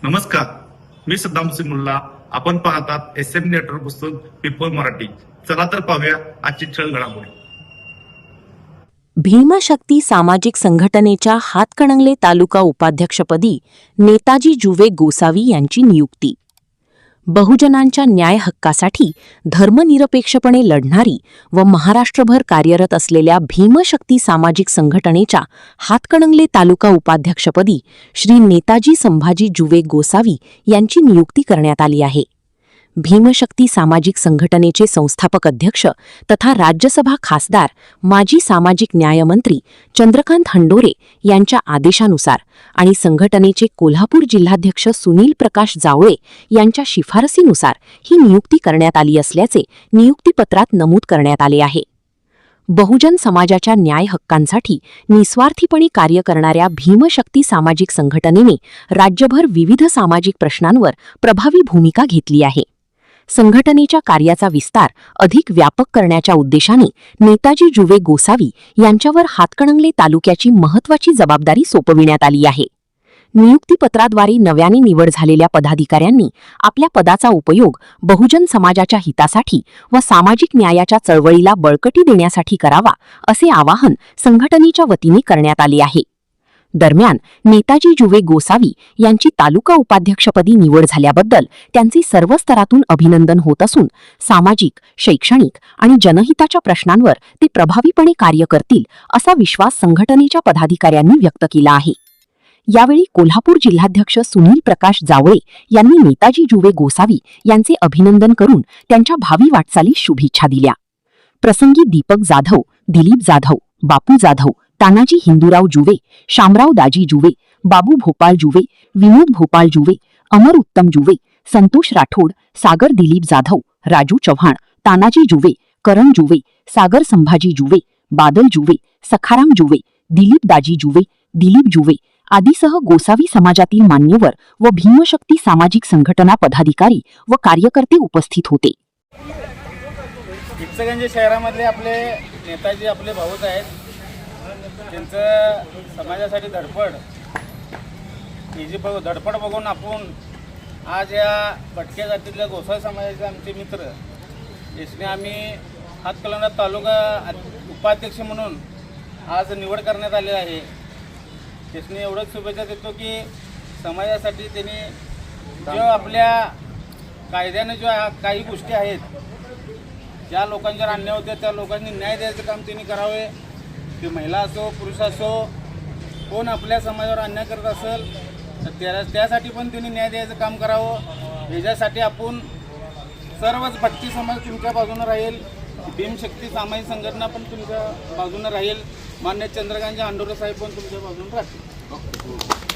नमस्कार, मी सद्दाम सिंगुल्ला. आपण पाहतात SM नेटवर्क पुस्तक पीपल मराठी. चला तर पाहूया आजची ठळक घडामोडी. भीमशक्ती सामाजिक संघटनेच्या हातकणंगले तालुका उपाध्यक्षपदी नेताजी जुवे गोसावी यांची नियुक्ती. बहुजनांच्या न्याय हक्कासाठी धर्मनिरपेक्षपणे लढणारी व महाराष्ट्रभर कार्यरत असलेल्या भीमशक्ती सामाजिक संघटनेच्या हातकणंगले तालुका उपाध्यक्षपदी श्री नेताजी संभाजी जुवे गोसावी यांची नियुक्ती करण्यात आली आहे. भीमशक्ती सामाजिक संघटनेचे संस्थापक अध्यक्ष तथा राज्यसभा खासदार माजी सामाजिक न्यायमंत्री चंद्रकांत हंडोरे यांच्या आदेशानुसार आणि संघटनेचे कोल्हापूर जिल्हाध्यक्ष सुनील प्रकाश जावळे यांच्या शिफारसीनुसार ही नियुक्ती करण्यात आली असल्याचे नियुक्तीपत्रात नमूद करण्यात आले आहे. बहुजन समाजाच्या न्याय हक्कांसाठी निस्वार्थीपणे कार्य करणाऱ्या भीमशक्ती सामाजिक संघटनेने राज्यभर विविध सामाजिक प्रश्नांवर प्रभावी भूमिका घेतली आहे. संघटनेच्या कार्याचा विस्तार अधिक व्यापक करण्याच्या उद्देशाने नेताजी जुवे गोसावी यांच्यावर हातकणंगले तालुक्याची महत्त्वाची जबाबदारी सोपविण्यात आली आहे. नियुक्तीपत्राद्वारे नव्याने निवड झालेल्या पदाधिकाऱ्यांनी आपल्या पदाचा उपयोग बहुजन समाजाच्या हितासाठी व सामाजिक न्यायाच्या चळवळीला बळकटी देण्यासाठी करावा, असे आवाहन संघटनेच्या वतीने करण्यात आले आहे. दरम्यान नेताजी जुवे गोसावी यांची तालुका उपाध्यक्षपदी निवड झाल्याबद्दल त्यांचे सर्व स्तरातून अभिनंदन होत असून सामाजिक, शैक्षणिक आणि जनहिताच्या प्रश्नांवर ते प्रभावीपणे कार्य करतील असा विश्वास संघटनेच्या पदाधिकाऱ्यांनी व्यक्त केला आहे. यावेळी कोल्हापूर जिल्हाध्यक्ष सुनील प्रकाश जावळे यांनी नेताजी जुवे गोसावी यांचे अभिनंदन करून त्यांच्या भावी वाटचालीस शुभेच्छा दिल्या. प्रसंगी दीपक जाधव, दिलीप जाधव, बापू जाधव, तानाजी हिंदूराव जुवे, शामराव दाजी जुवे, बाबू भोपाळ जुवे, विनोद भोपाळ जुवे, अमर उत्तम जुवे, संतोष राठोड, सागर दिलीप जाधव, राजू चव्हाण, तानाजी जुवे, करण जुवे, सागर संभाजी जुवे, बादल जुवे, सखाराम जुवे, दिलीप दाजी जुवे, दिलीप जुवे आदीसह गोसावी समाजातील मान्यवर व भीमशक्ती सामाजिक संघटना पदाधिकारी व कार्यकर्ते उपस्थित होते. इचलकरंजी शहरामधले आपले नेताजी आपले भाऊच आहेत. त्यांचं समाजासाठी धडपड धडपड बघून आपण आज या भटक्या जातीतल्या गोसावी समाजाचे आमचे मित्र याने आम्ही हातकणंगले तालुका उपाध्यक्ष म्हणून आज निवड करण्यात आली आहे. त्याने एवढंच शुभेच्छा देतो की समाजासाठी त्यांनी जो आपल्या कायद्याने जो काही गोष्टी आहेत, ज्या लोकांच्यावर अन्याय होते त्या लोकांनी न्याय द्यायचं काम त्यांनी करावे. ते महिला असो, पुरुष असो, कोण आपल्या समाजावर अन्याय करत असेल तर त्यासाठी पण त्यांनी न्याय द्यायचं काम करावं. याच्यासाठी आपण सर्वच भटकी समाज तुमच्या बाजूनं राहील, भीमशक्ती सामाजिक संघटना पण तुमच्या बाजूनं राहील, मान्य चंद्रकांत हंडोरे साहेब पण तुमच्या बाजूनं राहतील.